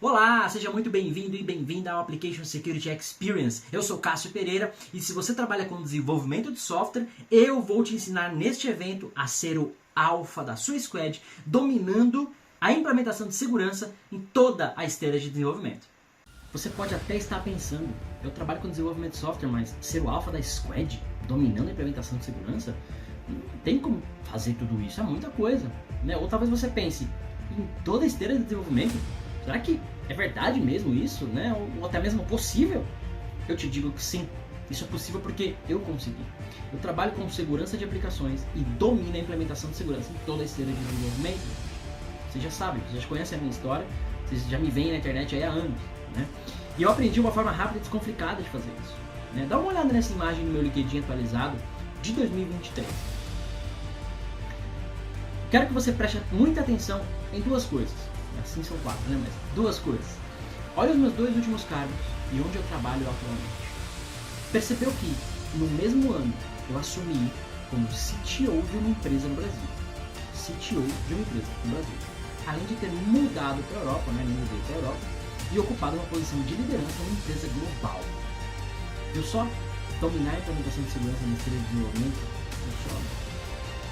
Olá, seja muito bem-vindo e bem-vinda ao Application Security Experience. Eu sou Cássio Pereira e se você trabalha com desenvolvimento de software, eu vou te ensinar neste evento a ser o alfa da sua squad, dominando a implementação de segurança em toda a esteira de desenvolvimento. Você pode até estar pensando, eu trabalho com desenvolvimento de software, mas ser o alfa da squad, dominando a implementação de segurança, não tem como fazer tudo isso, é muita coisa. Né? Ou talvez você pense, em toda a esteira de desenvolvimento, será que é verdade mesmo isso, né? Ou até mesmo possível? Eu te digo que sim, isso é possível porque eu consegui. Eu trabalho com segurança de aplicações e domino a implementação de segurança em toda a esteira de desenvolvimento. Você já sabe, você já conhece a minha história, vocês já me veem na internet aí há anos, né? E eu aprendi uma forma rápida e descomplicada de fazer isso. Né? Dá uma olhada nessa imagem no meu LinkedIn atualizado de 2023. Quero que você preste muita atenção em duas coisas. Assim são quatro, né? Mas duas coisas. Olha os meus dois últimos cargos e onde eu trabalho atualmente. Percebeu que, no mesmo ano, eu assumi como CTO de uma empresa no Brasil. CTO de uma empresa no Brasil. Além de ter mudado para a Europa, né? Me mudei para a Europa e ocupado uma posição de liderança numa empresa global. Eu só dominar a implementação de segurança na esteira de desenvolvimento funciona.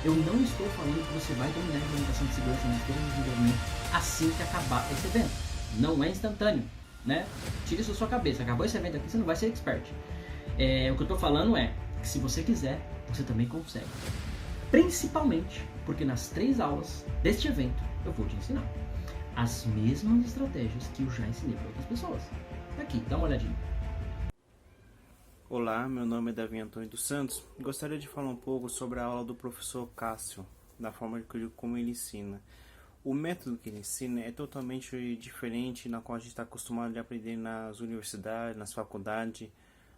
Eu não estou falando que você vai dominar a implementação de segurança na esteira de desenvolvimento assim que acabar esse evento. Não é instantâneo, né? Tire isso da sua cabeça. Acabou esse evento aqui, você não vai ser expert. O que eu estou falando é que se você quiser, você também consegue. Principalmente porque nas 3 aulas deste evento eu vou te ensinar as mesmas estratégias que eu já ensinei para outras pessoas. Aqui, dá uma olhadinha. Olá, meu nome é Davi Antônio dos Santos. Gostaria de falar um pouco sobre a aula do professor Cássio, da forma como ele ensina. O método que ele ensina é totalmente diferente na qual a gente está acostumado a aprender nas universidades, nas faculdades,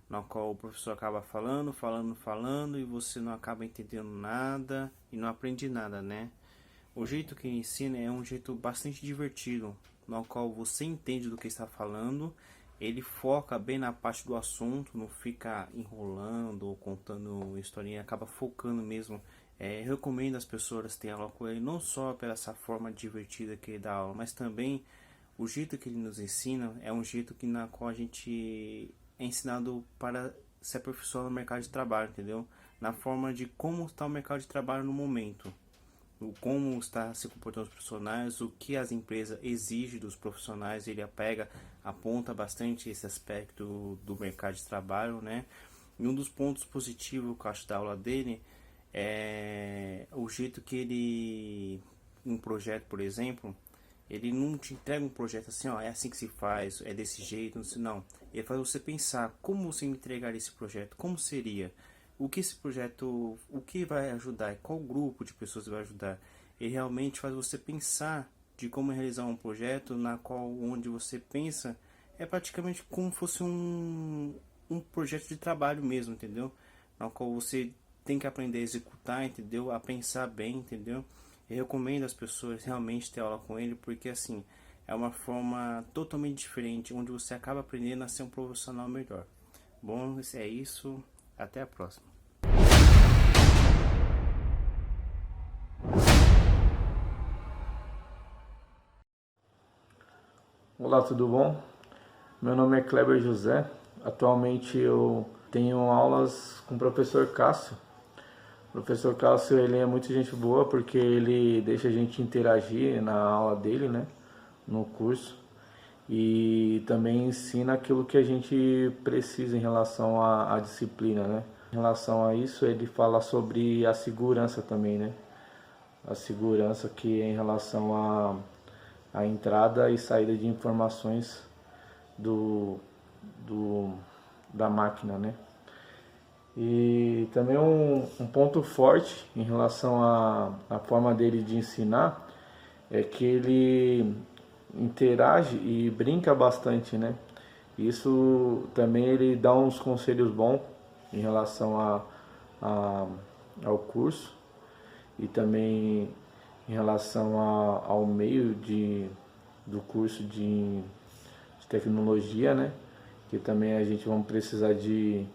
na qual o professor acaba falando e você não acaba entendendo nada e não aprende nada, né? O jeito que ele ensina é um jeito bastante divertido, no qual você entende do que está falando. Ele foca bem na parte do assunto, não fica enrolando ou contando historinha, acaba focando mesmo. Eu recomendo as pessoas terem aula com ele, não só pela essa forma divertida que ele dá aula, mas também o jeito que ele nos ensina é um jeito que na qual a gente é ensinado para se aperfeiçoar no mercado de trabalho, entendeu? Na forma de como está o mercado de trabalho no momento, como está se comportando os profissionais, o que as empresas exigem dos profissionais. Ele aponta bastante esse aspecto do mercado de trabalho, né? E um dos pontos positivos que eu acho da aula dele é o jeito que ele, um projeto, por exemplo, ele não te entrega um projeto assim, ó, é assim que se faz, é desse jeito, não. Ele faz você pensar como você me entregar esse projeto, como seria, o que esse projeto, o que vai ajudar, qual grupo de pessoas vai ajudar. Ele realmente faz você pensar de como realizar um projeto na qual onde você pensa é praticamente como fosse um projeto de trabalho mesmo, entendeu? Na qual você tem que aprender a executar, entendeu? A pensar bem, entendeu? Eu recomendo as pessoas realmente ter aula com ele, porque assim, é uma forma totalmente diferente, onde você acaba aprendendo a ser um profissional melhor. Bom, é isso. Até a próxima. Olá, tudo bom? Meu nome é Kleber José. Atualmente eu tenho aulas com o professor Cássio. O professor Cássio, ele é muito gente boa porque ele deixa a gente interagir na aula dele, né? No curso. E também ensina aquilo que a gente precisa em relação à disciplina, né? Em relação a isso, ele fala sobre a segurança também, né? A segurança que é em relação à entrada e saída de informações do, do da máquina, né? E também um ponto forte em relação à forma dele de ensinar é que ele interage e brinca bastante, né? Isso também ele dá uns conselhos bons em relação a, ao curso e também em relação ao meio do curso de tecnologia, né? Que também a gente vai precisar de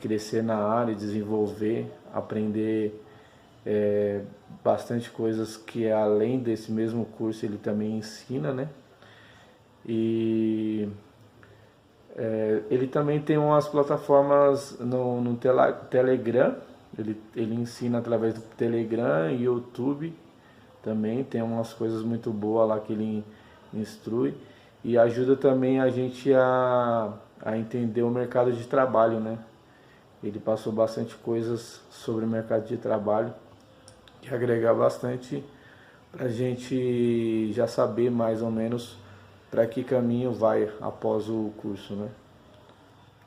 crescer na área, desenvolver, aprender bastante coisas que além desse mesmo curso ele também ensina, né? E ele também tem umas plataformas no Telegram, ele ensina através do Telegram e YouTube também, tem umas coisas muito boas lá que ele instrui e ajuda também a gente a entender o mercado de trabalho, né? Ele passou bastante coisas sobre o mercado de trabalho que agrega bastante para a gente já saber mais ou menos para que caminho vai após o curso, né?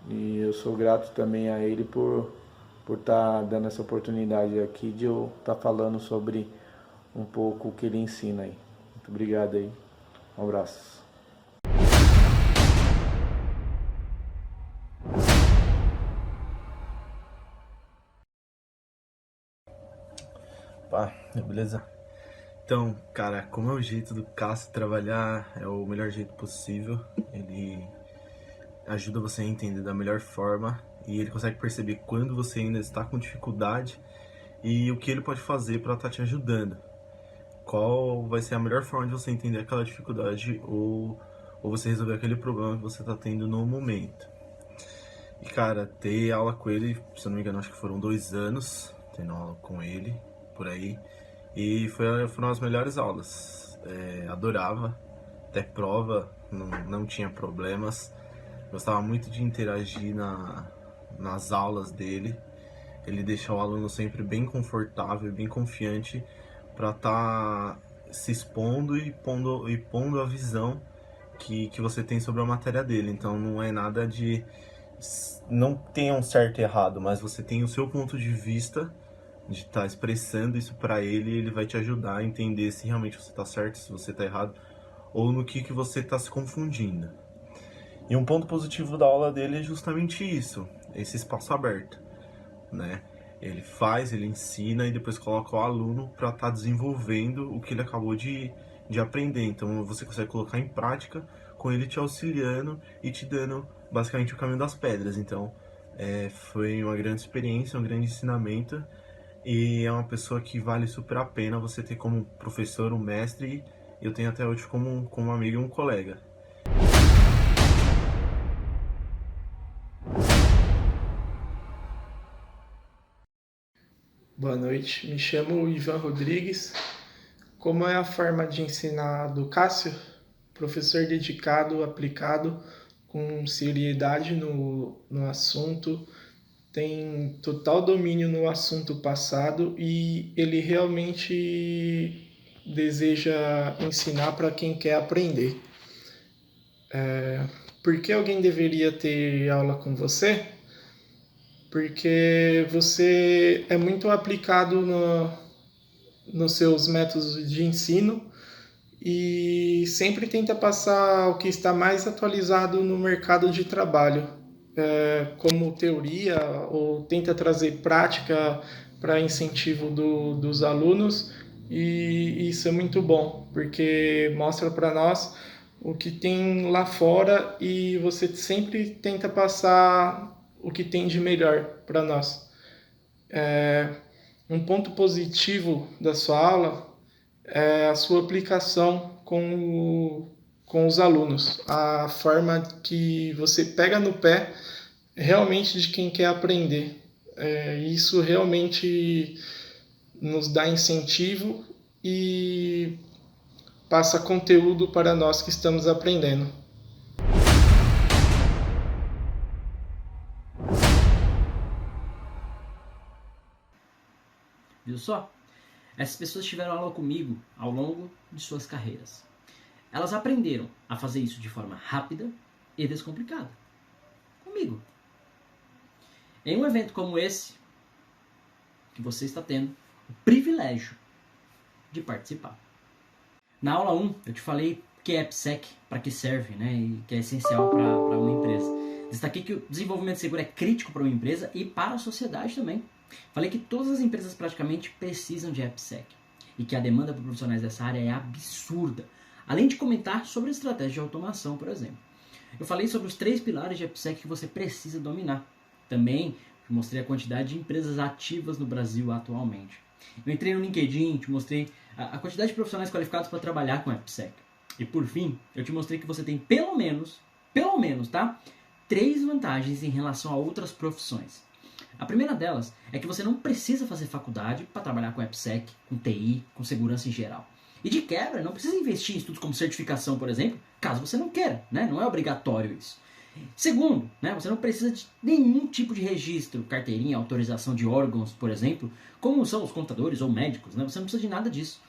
E eu sou grato também a ele por estar dando essa oportunidade aqui de eu estar falando sobre um pouco o que ele ensina aí. Muito obrigado aí. Um abraço. Pá, beleza? Então, cara, como é o jeito do Cássio trabalhar, é o melhor jeito possível. Ele ajuda você a entender da melhor forma e ele consegue perceber quando você ainda está com dificuldade e o que ele pode fazer para estar te ajudando. Qual vai ser a melhor forma de você entender aquela dificuldade ou você resolver aquele problema que você está tendo no momento. E, cara, ter aula com ele, se eu não me engano, acho que foram 2 anos tendo aula com ele, por aí. E foram as melhores aulas. Adorava, até prova, não tinha problemas. Gostava muito de interagir nas aulas dele. Ele deixa o aluno sempre bem confortável, bem confiante para estar se expondo e pondo a visão que você tem sobre a matéria dele. Então não é nada de... Não tem um certo e errado, mas você tem o seu ponto de vista de estar expressando isso para ele e ele vai te ajudar a entender se realmente você está certo, se você está errado ou no que você está se confundindo. E um ponto positivo da aula dele é justamente isso, esse espaço aberto, né? Ele ensina e depois coloca o aluno para estar desenvolvendo o que ele acabou de aprender. Então você consegue colocar em prática com ele te auxiliando e te dando basicamente o caminho das pedras. Então foi uma grande experiência, um grande ensinamento e é uma pessoa que vale super a pena você ter como professor, um mestre e eu tenho até hoje como um amigo e um colega. Boa noite, me chamo Ivan Rodrigues. Como é a forma de ensinar do Cássio? Professor dedicado, aplicado, com seriedade no assunto, tem total domínio no assunto passado e ele realmente deseja ensinar para quem quer aprender. Por que alguém deveria ter aula com você? Porque você é muito aplicado nos seus métodos de ensino e sempre tenta passar o que está mais atualizado no mercado de trabalho, como teoria, ou tenta trazer prática para incentivo dos alunos, e isso é muito bom, porque mostra para nós o que tem lá fora e você sempre tenta passar o que tem de melhor para nós. Um ponto positivo da sua aula é a sua aplicação com os alunos, a forma que você pega no pé realmente de quem quer aprender. Isso realmente nos dá incentivo e passa conteúdo para nós que estamos aprendendo. Viu só? Essas pessoas tiveram aula comigo ao longo de suas carreiras. Elas aprenderam a fazer isso de forma rápida e descomplicada. Comigo. Em um evento como esse, que você está tendo o privilégio de participar. Na aula 1, eu te falei que é AppSec, para que serve, né, e que é essencial para uma empresa. Destaquei que o desenvolvimento seguro é crítico para uma empresa e para a sociedade também. Falei que todas as empresas praticamente precisam de AppSec e que a demanda por profissionais dessa área é absurda. Além de comentar sobre a estratégia de automação, por exemplo. Eu falei sobre os 3 pilares de AppSec que você precisa dominar. Também mostrei a quantidade de empresas ativas no Brasil atualmente. Eu entrei no LinkedIn, te mostrei a quantidade de profissionais qualificados para trabalhar com AppSec. E por fim, eu te mostrei que você tem pelo menos, tá? 3 vantagens em relação a outras profissões. A primeira delas é que você não precisa fazer faculdade para trabalhar com AppSec, com TI, com segurança em geral. E de quebra, não precisa investir em estudos como certificação, por exemplo, caso você não queira, né? Não é obrigatório isso. Segundo, né, você não precisa de nenhum tipo de registro, carteirinha, autorização de órgãos, por exemplo, como são os contadores ou médicos, né? Você não precisa de nada disso.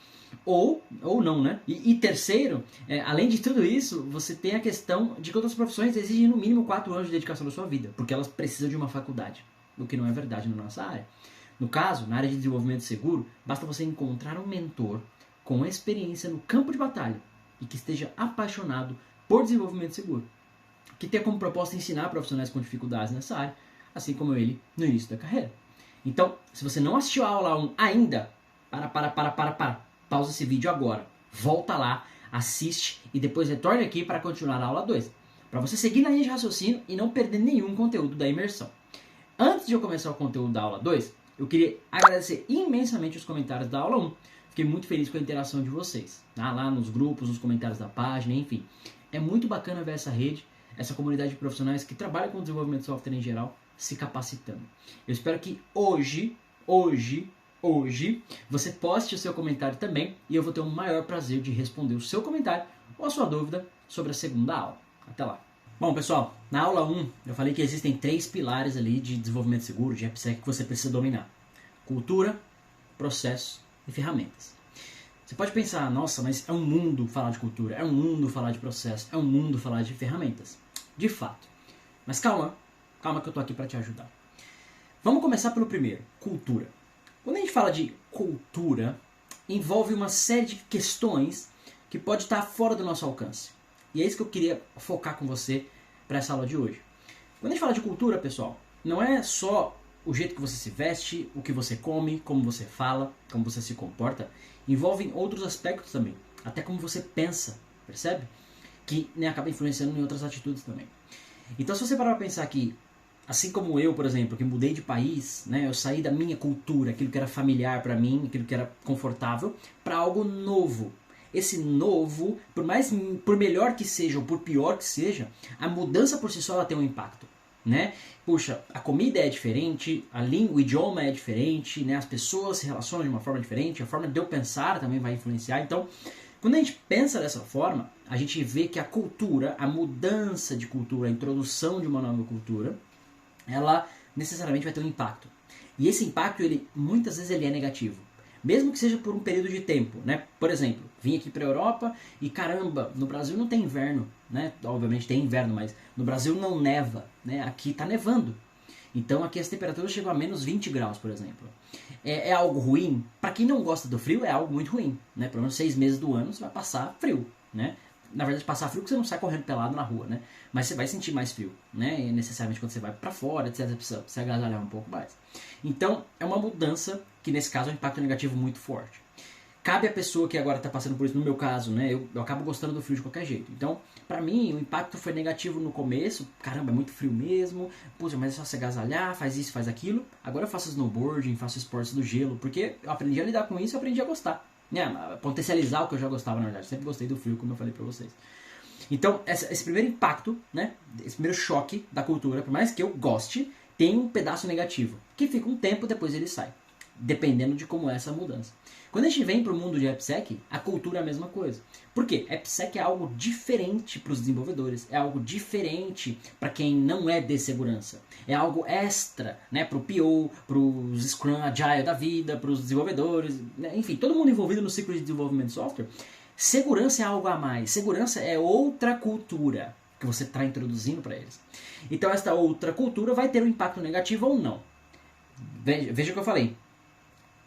Ou não, né? E terceiro, além de tudo isso, você tem a questão de que outras profissões exigem no mínimo 4 anos de dedicação da sua vida, porque elas precisam de uma faculdade, o que não é verdade na nossa área. No caso, na área de desenvolvimento seguro, basta você encontrar um mentor com experiência no campo de batalha e que esteja apaixonado por desenvolvimento seguro, que tenha como proposta ensinar profissionais com dificuldades nessa área, assim como ele no início da carreira. Então, se você não assistiu a aula 1 ainda, pausa esse vídeo agora, volta lá, assiste e depois retorne aqui para continuar a aula 2, para você seguir na linha de raciocínio e não perder nenhum conteúdo da imersão. Antes de eu começar o conteúdo da aula 2, eu queria agradecer imensamente os comentários da aula 1. Fiquei muito feliz com a interação de vocês, tá? Lá nos grupos, nos comentários da página, enfim. É muito bacana ver essa rede, essa comunidade de profissionais que trabalham com desenvolvimento de software em geral, se capacitando. Eu espero que hoje, você poste o seu comentário também e eu vou ter o maior prazer de responder o seu comentário ou a sua dúvida sobre a segunda aula. Até lá. Bom, pessoal, na aula 1 eu falei que existem 3 pilares ali de desenvolvimento seguro, de AppSec, que você precisa dominar. Cultura, processo e ferramentas. Você pode pensar, nossa, mas é um mundo falar de cultura, é um mundo falar de processo, é um mundo falar de ferramentas. De fato. Mas calma que eu tô aqui para te ajudar. Vamos começar pelo primeiro, cultura. Quando a gente fala de cultura, envolve uma série de questões que pode estar fora do nosso alcance. E é isso que eu queria focar com você para essa aula de hoje. Quando a gente fala de cultura, pessoal, não é só o jeito que você se veste, o que você come, como você fala, como você se comporta. Envolvem outros aspectos também. Até como você pensa, percebe? Que acaba influenciando em outras atitudes também. Então, se você parar para pensar que, assim como eu, por exemplo, que mudei de país, né, eu saí da minha cultura, aquilo que era familiar para mim, aquilo que era confortável, para algo novo. Esse novo, por melhor que seja ou por pior que seja, a mudança por si só ela tem um impacto, né? Puxa, a comida é diferente, a língua, o idioma é diferente, né? As pessoas se relacionam de uma forma diferente, a forma de eu pensar também vai influenciar. Então, quando a gente pensa dessa forma, a gente vê que a cultura, a mudança de cultura, a introdução de uma nova cultura, ela necessariamente vai ter um impacto. E esse impacto, muitas vezes ele é negativo. Mesmo que seja por um período de tempo, né? Por exemplo, vim aqui para a Europa e caramba, no Brasil não tem inverno, né? Obviamente tem inverno, mas no Brasil não neva, né? Aqui está nevando. Então aqui as temperaturas chegam a menos 20 graus, por exemplo. É algo ruim? Para quem não gosta do frio, é algo muito ruim, né? Pelo menos 6 meses do ano você vai passar frio, né? Na verdade, passar frio porque você não sai correndo pelado na rua, né? Mas você vai sentir mais frio, né? E necessariamente quando você vai para fora, etc, precisa se agasalhar um pouco mais. Então, é uma mudança que nesse caso é um impacto negativo muito forte. Cabe à pessoa que agora está passando por isso, no meu caso, né? Eu acabo gostando do frio de qualquer jeito. Então, para mim, o impacto foi negativo no começo. Caramba, é muito frio mesmo. Puxa, mas é só se agasalhar, faz isso, faz aquilo. Agora eu faço snowboarding, faço esportes do gelo, porque eu aprendi a lidar com isso e aprendi a gostar. Potencializar o que eu já gostava, na verdade. Sempre gostei do frio, como eu falei pra vocês. Então, esse primeiro impacto, né, esse primeiro choque da cultura, por mais que eu goste, tem um pedaço negativo, que fica um tempo, depois ele sai, dependendo de como é essa mudança. Quando a gente vem para o mundo de AppSec, a cultura é a mesma coisa. Por quê? AppSec é algo diferente para os desenvolvedores, é algo diferente para quem não é de segurança. É algo extra, né, para o PO, para os Scrum Agile da vida, para os desenvolvedores, né, enfim, todo mundo envolvido no ciclo de desenvolvimento de software. Segurança é algo a mais, segurança é outra cultura que você está introduzindo para eles. Então esta outra cultura vai ter um impacto negativo ou não. Veja o que eu falei,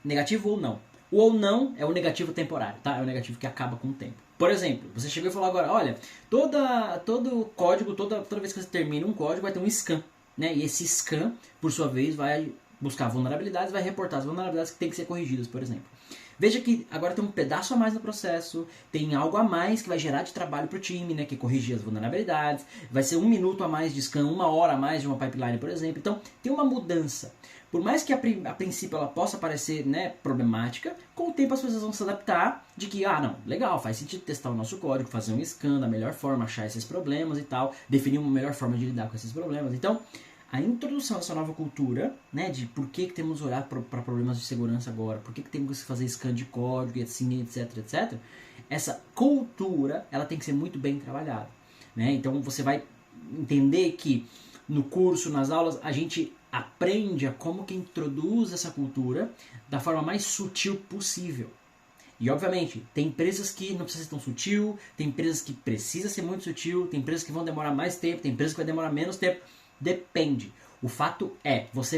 negativo ou não. O ou não é o negativo temporário, tá? É o negativo que acaba com o tempo. Por exemplo, você chegou e falou agora, olha, todo código, toda vez que você termina um código vai ter um scan, né? E esse scan, por sua vez, vai buscar vulnerabilidades, vai reportar as vulnerabilidades que têm que ser corrigidas, por exemplo. Veja que agora tem um pedaço a mais no processo, tem algo a mais que vai gerar de trabalho para o time, né, que é corrigir as vulnerabilidades, vai ser 1 minuto a mais de scan, 1 hora a mais de uma pipeline, por exemplo. Então, tem uma mudança. Por mais que a princípio ela possa parecer, né, problemática, com o tempo as pessoas vão se adaptar de que, não, legal, faz sentido testar o nosso código, fazer um scan da melhor forma, achar esses problemas e tal, definir uma melhor forma de lidar com esses problemas. Então, a introdução dessa nova cultura, né, de por que temos que olhar para problemas de segurança agora, por que temos que fazer scan de código e assim, etc, etc. Essa cultura, ela tem que ser muito bem trabalhada, né? Então você vai entender que no curso, nas aulas, a gente aprende a como que introduz essa cultura da forma mais sutil possível. E obviamente, tem empresas que não precisa ser tão sutil, tem empresas que precisa ser muito sutil, tem empresas que vão demorar mais tempo, tem empresas que vai demorar menos tempo. Depende. O fato é, você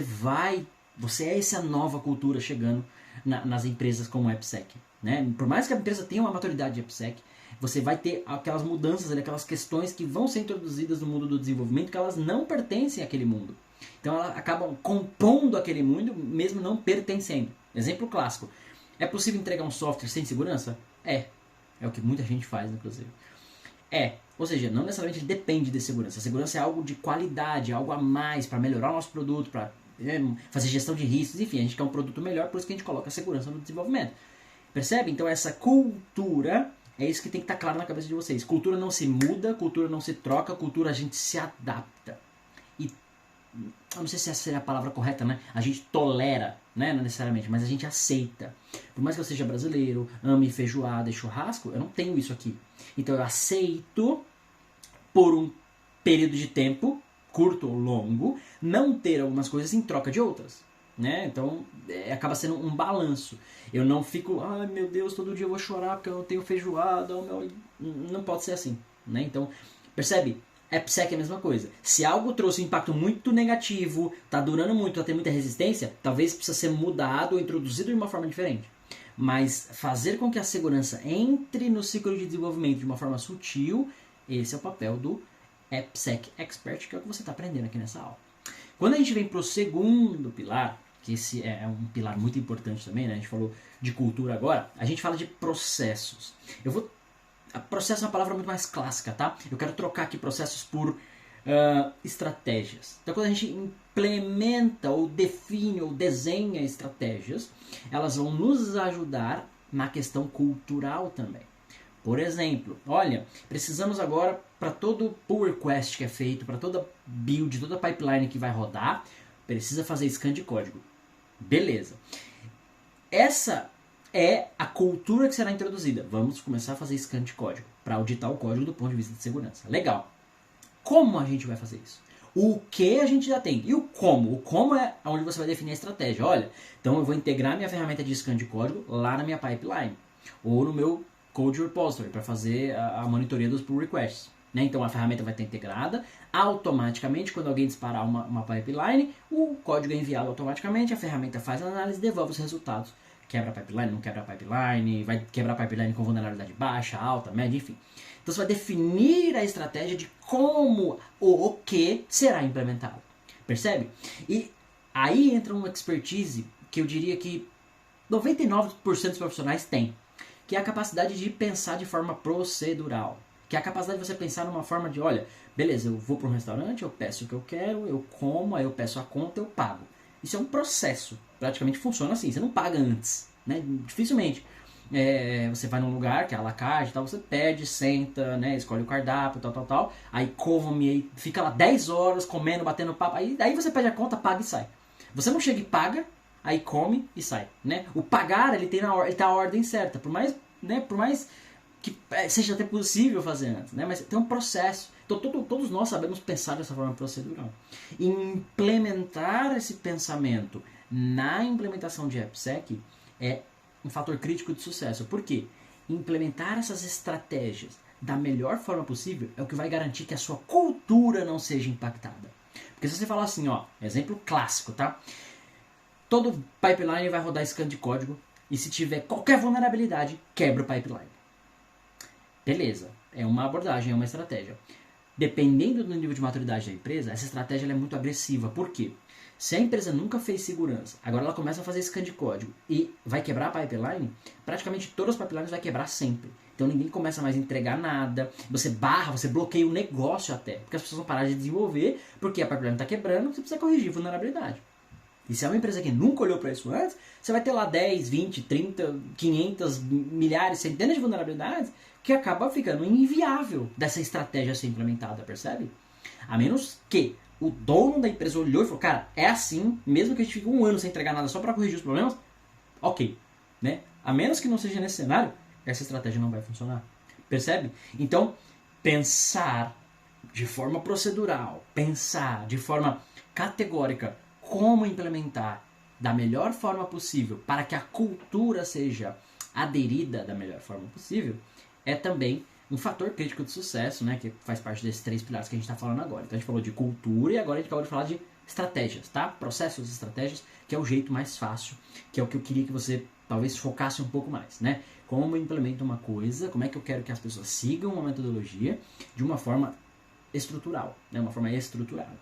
é essa nova cultura chegando nas empresas como o AppSec, né? Por mais que a empresa tenha uma maturidade de AppSec, você vai ter aquelas mudanças, aquelas questões que vão ser introduzidas no mundo do desenvolvimento que elas não pertencem àquele mundo. Então elas acabam compondo aquele mundo, mesmo não pertencendo. Exemplo clássico. É possível entregar um software sem segurança? É. É o que muita gente faz, inclusive. Ou seja, não necessariamente depende de segurança. A segurança é algo de qualidade, algo a mais para melhorar o nosso produto, para fazer gestão de riscos, enfim, a gente quer um produto melhor, por isso que a gente coloca a segurança no desenvolvimento. Percebe? Então essa cultura, é isso que tem que estar claro na cabeça de vocês. Cultura não se muda, cultura não se troca, cultura a gente se adapta. E eu não sei se essa seria a palavra correta, né? A gente tolera, né? Não necessariamente, mas a gente aceita. Por mais que eu seja brasileiro, ame feijoada e churrasco, eu não tenho isso aqui. Então eu aceito, por um período de tempo, curto ou longo, não ter algumas coisas em troca de outras. Né? Então acaba sendo um balanço. Eu não fico, ai meu Deus, todo dia eu vou chorar porque eu não tenho feijoada. Não pode ser assim. Né? Então, percebe? AppSec é a mesma coisa. Se algo trouxe um impacto muito negativo, está durando muito, está tendo muita resistência, talvez precisa ser mudado ou introduzido de uma forma diferente. Mas fazer com que a segurança entre no ciclo de desenvolvimento de uma forma sutil, esse é o papel do AppSec Expert, que é o que você está aprendendo aqui nessa aula. Quando a gente vem para o segundo pilar, que esse é um pilar muito importante também, né? A gente falou de cultura agora, a gente fala de processos. Processo é uma palavra muito mais clássica, tá? Eu quero trocar aqui processos por estratégias. Então, quando a gente implementa ou define ou desenha estratégias, elas vão nos ajudar na questão cultural também. Por exemplo, olha, precisamos agora, para todo pull request que é feito, para toda build, toda pipeline que vai rodar, precisa fazer scan de código. Beleza. Essa é a cultura que será introduzida. Vamos começar a fazer scan de código, para auditar o código do ponto de vista de segurança. Legal. Como a gente vai fazer isso? O que a gente já tem? E o como? O como é onde você vai definir a estratégia. Olha, então eu vou integrar minha ferramenta de scan de código lá na minha pipeline. Ou no meu Code Repository, para fazer a monitoria dos pull requests. Né? Então a ferramenta vai estar integrada. Automaticamente, quando alguém disparar uma pipeline, o código é enviado automaticamente, a ferramenta faz a análise e devolve os resultados. Quebra a pipeline, não quebra a pipeline, vai quebrar a pipeline com vulnerabilidade baixa, alta, média, enfim. Então você vai definir a estratégia de como ou o que será implementado. Percebe? E aí entra uma expertise que eu diria que 99% dos profissionais têm, que é a capacidade de pensar de forma procedural. Que é a capacidade de você pensar numa forma de, olha, beleza, eu vou para um restaurante, eu peço o que eu quero, eu como, aí eu peço a conta, eu pago. Isso é um processo. Praticamente funciona assim. Você não paga antes. Né? Dificilmente. Você vai num lugar que é à la carte, tal, você pede, senta, né, escolhe o cardápio, tal. Aí come, aí fica lá 10 horas comendo, batendo papo. Aí você pede a conta, paga e sai. Você não chega e paga, aí come e sai. Né? O pagar, ele tem a ordem certa. Por mais que seja até possível fazer antes. Né? Mas tem um processo. Então todos nós sabemos pensar dessa forma procedural. E implementar esse pensamento na implementação de AppSec é um fator crítico de sucesso. Por quê? Implementar essas estratégias da melhor forma possível é o que vai garantir que a sua cultura não seja impactada. Porque se você falar assim, ó, exemplo clássico, tá? Todo pipeline vai rodar scan de código e se tiver qualquer vulnerabilidade, quebra o pipeline. Beleza, é uma abordagem, é uma estratégia. Dependendo do nível de maturidade da empresa, essa estratégia ela é muito agressiva. Por quê? Se a empresa nunca fez segurança, agora ela começa a fazer scan de código e vai quebrar a pipeline, praticamente todas as pipelines vai quebrar sempre. Então ninguém começa mais a entregar nada, você bloqueia o negócio até, porque as pessoas vão parar de desenvolver, porque a pipeline está quebrando, você precisa corrigir vulnerabilidade. E se é uma empresa que nunca olhou para isso antes, você vai ter lá 10, 20, 30, 500, milhares, centenas de vulnerabilidades que acaba ficando inviável dessa estratégia ser implementada, percebe? A menos que o dono da empresa olhou e falou, cara, é assim, mesmo que a gente fique um ano sem entregar nada só para corrigir os problemas, ok, né? A menos que não seja nesse cenário, essa estratégia não vai funcionar, percebe? Então, pensar de forma procedural, pensar de forma categórica como implementar da melhor forma possível para que a cultura seja aderida da melhor forma possível é também um fator crítico de sucesso, né, que faz parte desses 3 pilares que a gente está falando agora. Então a gente falou de cultura e agora a gente acabou de falar de estratégias, tá? Processos e estratégias, que é o jeito mais fácil, que é o que eu queria que você talvez focasse um pouco mais, né? Como eu implemento uma coisa, como é que eu quero que as pessoas sigam uma metodologia de uma forma estrutural, né, uma forma estruturada.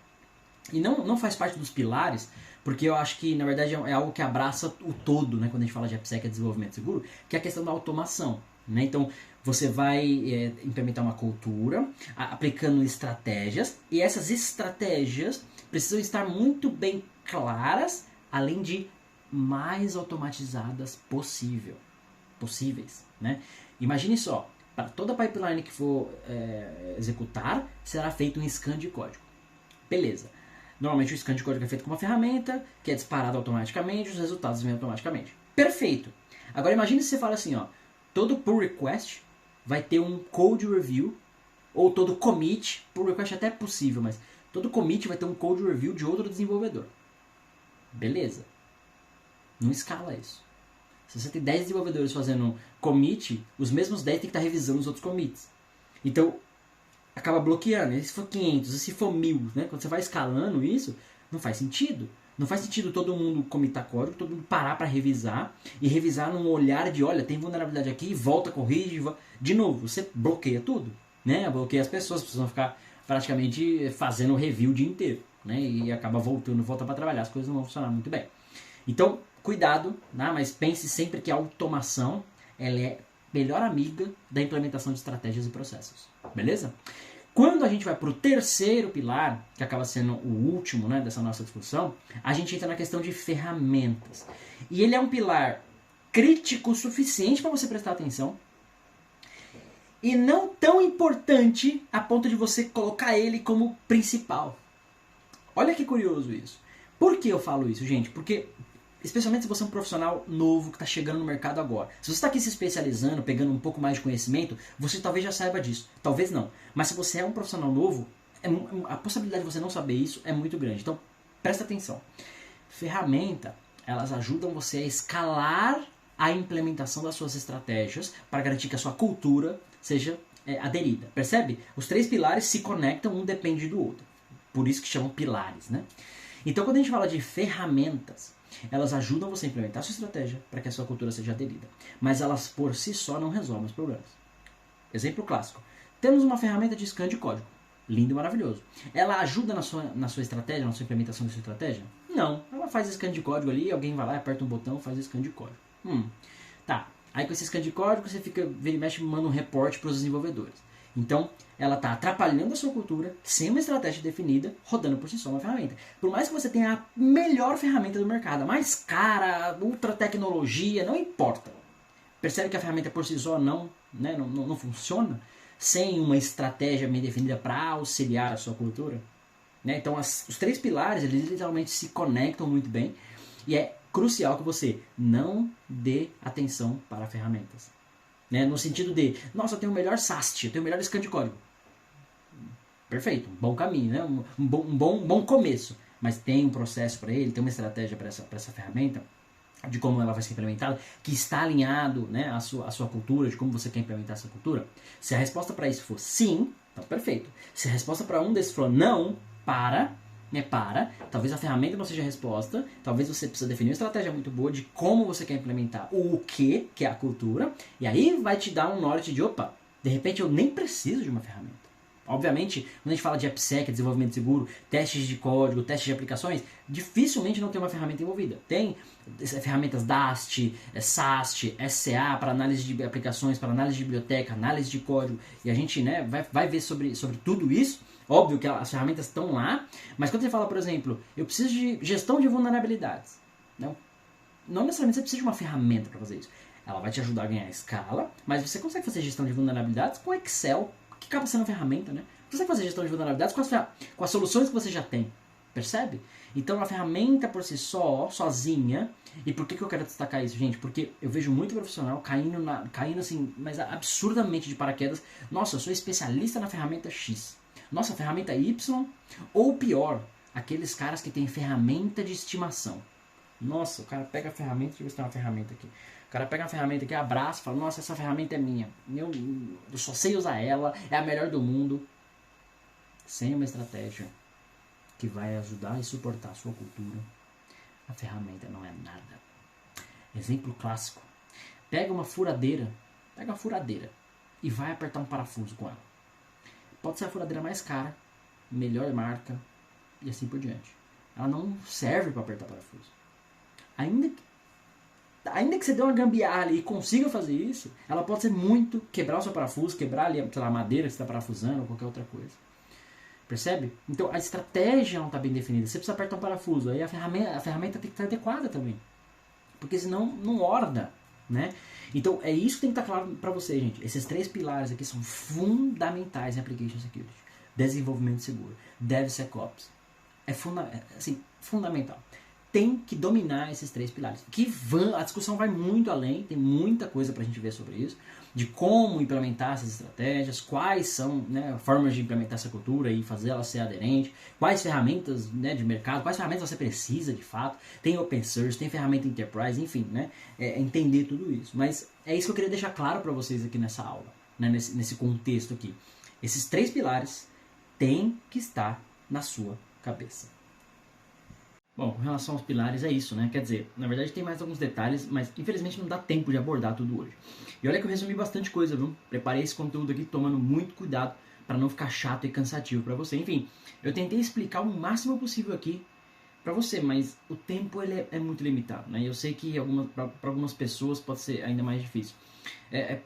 E não faz parte dos pilares, porque eu acho que, na verdade, é algo que abraça o todo, né, quando a gente fala de AppSec, desenvolvimento seguro, que é a questão da automação. Né? Então, você vai implementar uma cultura, aplicando estratégias, e essas estratégias precisam estar muito bem claras, além de mais automatizadas possíveis. Né? Imagine só, para toda pipeline que for executar, será feito um scan de código. Beleza. Normalmente o scan de código é feito com uma ferramenta, que é disparado automaticamente, os resultados vêm automaticamente. Perfeito. Agora imagine se você fala assim, ó, todo pull request vai ter um code review, ou todo commit, pull request até é possível, mas todo commit vai ter um code review de outro desenvolvedor. Beleza. Não escala isso. Se você tem 10 desenvolvedores fazendo commit, os mesmos 10 tem que estar revisando os outros commits. Então, acaba bloqueando. E se for 500, e se for 1000, né? Quando você vai escalando isso, não faz sentido. Não faz sentido todo mundo comitar código, todo mundo parar para revisar, e revisar num olhar de, olha, tem vulnerabilidade aqui, volta, corrige, de novo, você bloqueia tudo, né? Bloqueia as pessoas vão ficar praticamente fazendo review o dia inteiro, né? E acaba volta para trabalhar, as coisas não vão funcionar muito bem. Então, cuidado, né? Mas pense sempre que a automação, ela é melhor amiga da implementação de estratégias e processos, beleza? Quando a gente vai para o terceiro pilar, que acaba sendo o último, né, dessa nossa discussão, a gente entra na questão de ferramentas. E ele é um pilar crítico o suficiente para você prestar atenção e não tão importante a ponto de você colocar ele como principal. Olha que curioso isso. Por que eu falo isso, gente? Porque, especialmente se você é um profissional novo que está chegando no mercado agora. Se você está aqui se especializando, pegando um pouco mais de conhecimento, você talvez já saiba disso. Talvez não. Mas se você é um profissional novo, a possibilidade de você não saber isso é muito grande. Então, presta atenção. Ferramenta, elas ajudam você a escalar a implementação das suas estratégias para garantir que a sua cultura seja aderida. Percebe? Os 3 pilares se conectam, um depende do outro. Por isso que chamam pilares, né? Então, quando a gente fala de ferramentas, elas ajudam você a implementar a sua estratégia para que a sua cultura seja aderida. Mas elas por si só não resolvem os problemas. Exemplo clássico. Temos uma ferramenta de scan de código. Lindo e maravilhoso. Ela ajuda na sua estratégia, na sua implementação da sua estratégia? Não. Ela faz scan de código ali, alguém vai lá, aperta um botão, faz scan de código. Tá. Aí com esse scan de código você fica, vira e mexe, manda um reporte para os desenvolvedores. Então, ela está atrapalhando a sua cultura, sem uma estratégia definida, rodando por si só uma ferramenta. Por mais que você tenha a melhor ferramenta do mercado, a mais cara, ultra tecnologia, não importa. Percebe que a ferramenta por si só não funciona sem uma estratégia bem definida para auxiliar a sua cultura? Né? Então, os 3 pilares, eles literalmente se conectam muito bem e é crucial que você não dê atenção para ferramentas. Né? No sentido de, nossa, eu tenho o melhor SAST, eu tenho o melhor scan de código. Perfeito, um bom caminho, né? um bom começo. Mas tem um processo para ele, tem uma estratégia para essa ferramenta, de como ela vai ser implementada, que está alinhado, né, à sua cultura, de como você quer implementar essa cultura. Se a resposta para isso for sim, então perfeito. Se a resposta para um desses for não, talvez a ferramenta não seja a resposta, talvez você precise definir uma estratégia muito boa de como você quer implementar o que é a cultura, e aí vai te dar um norte de, opa, de repente eu nem preciso de uma ferramenta. Obviamente, quando a gente fala de AppSec, desenvolvimento seguro, testes de código, testes de aplicações, dificilmente não tem uma ferramenta envolvida. Tem ferramentas DAST, SAST, SCA para análise de aplicações, para análise de biblioteca, análise de código, e a gente, né, vai ver sobre tudo isso. Óbvio que as ferramentas estão lá, mas quando você fala, por exemplo, eu preciso de gestão de vulnerabilidades, não necessariamente você precisa de uma ferramenta para fazer isso. Ela vai te ajudar a ganhar escala, mas você consegue fazer gestão de vulnerabilidades com Excel, que acaba sendo uma ferramenta, né? Você consegue fazer gestão de vulnerabilidades com as soluções que você já tem, percebe? Então a ferramenta por si só, sozinha, e por que eu quero destacar isso, gente? Porque eu vejo muito profissional caindo assim, mas absurdamente de paraquedas. Nossa, eu sou especialista na ferramenta X. Nossa, ferramenta Y, ou pior, aqueles caras que têm ferramenta de estimação. Nossa, o cara pega a ferramenta, deixa eu ver se tem uma ferramenta aqui. O cara pega a ferramenta aqui, abraça e fala, nossa, essa ferramenta é minha. Eu só sei usar ela, é a melhor do mundo. Sem uma estratégia que vai ajudar e suportar a sua cultura, a ferramenta não é nada. Exemplo clássico. Pega uma furadeira e vai apertar um parafuso com ela. Pode ser a furadeira mais cara, melhor marca e assim por diante. Ela não serve para apertar parafuso. Ainda que você dê uma gambiarra ali e consiga fazer isso, ela pode ser muito, quebrar o seu parafuso, quebrar ali, sei lá, a madeira que você está parafusando ou qualquer outra coisa. Percebe? Então a estratégia não está bem definida. Você precisa apertar um parafuso, aí a ferramenta tem que estar adequada também. Porque senão não orda, né? Então é isso que tem que estar claro para você, gente. Esses 3 pilares aqui são fundamentais em Application Security. Desenvolvimento seguro, DevSecOps. É fundamental. Tem que dominar esses 3 pilares. A discussão vai muito além, tem muita coisa pra gente ver sobre isso, de como implementar essas estratégias, quais são, né, formas de implementar essa cultura e fazer ela ser aderente, quais ferramentas, né, de mercado, quais ferramentas você precisa de fato, tem open source, tem ferramenta enterprise, enfim, né, entender tudo isso. Mas é isso que eu queria deixar claro para vocês aqui nessa aula, né, nesse contexto aqui. Esses 3 pilares têm que estar na sua cabeça. Bom, com relação aos pilares é isso, né? Quer dizer, na verdade tem mais alguns detalhes, mas infelizmente não dá tempo de abordar tudo hoje. E olha que eu resumi bastante coisa, viu? Preparei esse conteúdo aqui tomando muito cuidado para não ficar chato e cansativo para você. Enfim, eu tentei explicar o máximo possível aqui para você, mas o tempo ele é muito limitado, né? E eu sei que para algumas pessoas pode ser ainda mais difícil.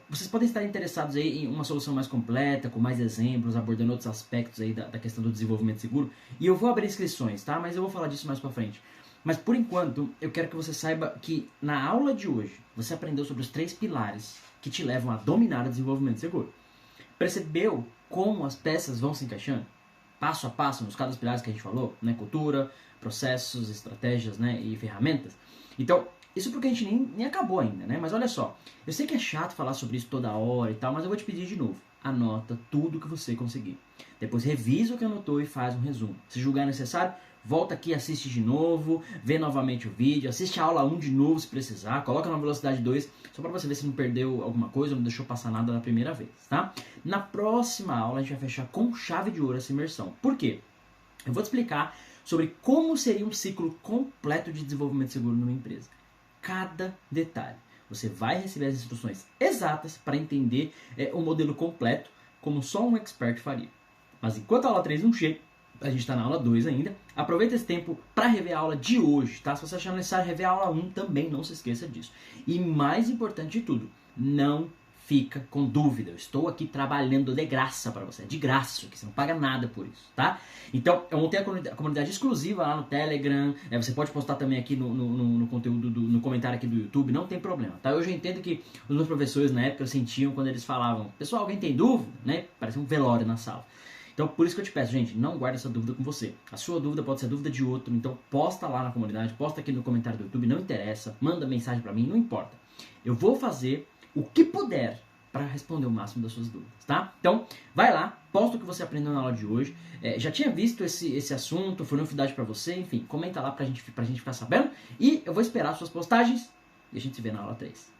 Vocês podem estar interessados aí em uma solução mais completa, com mais exemplos, abordando outros aspectos aí da questão do desenvolvimento seguro. E eu vou abrir inscrições, tá? Mas eu vou falar disso mais pra frente. Mas por enquanto, eu quero que você saiba que na aula de hoje, você aprendeu sobre os 3 pilares que te levam a dominar o desenvolvimento seguro. Percebeu como as peças vão se encaixando? Passo a passo nos cada pilares que a gente falou, né? Cultura, processos, estratégias, né? E ferramentas. Então, isso porque a gente nem acabou ainda, né? Mas olha só, eu sei que é chato falar sobre isso toda hora e tal, mas eu vou te pedir de novo. Anota tudo que você conseguir. Depois revisa o que anotou e faz um resumo. Se julgar necessário, volta aqui, assiste de novo, vê novamente o vídeo, assiste a aula 1 de novo se precisar, coloca na velocidade 2, só para você ver se não perdeu alguma coisa ou não deixou passar nada da primeira vez, tá? Na próxima aula a gente vai fechar com chave de ouro essa imersão. Por quê? Eu vou te explicar sobre como seria um ciclo completo de desenvolvimento seguro numa empresa. Cada detalhe. Você vai receber as instruções exatas para entender o modelo completo, como só um expert faria. Mas enquanto a aula 3 não chega, a gente está na aula 2 ainda, aproveita esse tempo para rever a aula de hoje, tá? Se você achar necessário rever a aula 1, também não se esqueça disso. E mais importante de tudo, não fica com dúvida. Eu estou aqui trabalhando de graça para você. De graça, que você não paga nada por isso, tá? Então, eu montei a comunidade exclusiva lá no Telegram. Você pode postar também aqui no conteúdo, no comentário aqui do YouTube. Não tem problema, tá? Hoje eu entendo que os meus professores na época sentiam quando eles falavam: pessoal, alguém tem dúvida? Né? Parece um velório na sala. Então, por isso que eu te peço, gente, não guarde essa dúvida com você. A sua dúvida pode ser a dúvida de outro. Então, posta lá na comunidade, posta aqui no comentário do YouTube. Não interessa, manda mensagem para mim, não importa. Eu vou fazer o que puder para responder o máximo das suas dúvidas, tá? Então, vai lá, posta o que você aprendeu na aula de hoje. Já tinha visto esse assunto, foi novidade para você, enfim, comenta lá pra gente ficar sabendo. E eu vou esperar as suas postagens e a gente se vê na aula 3.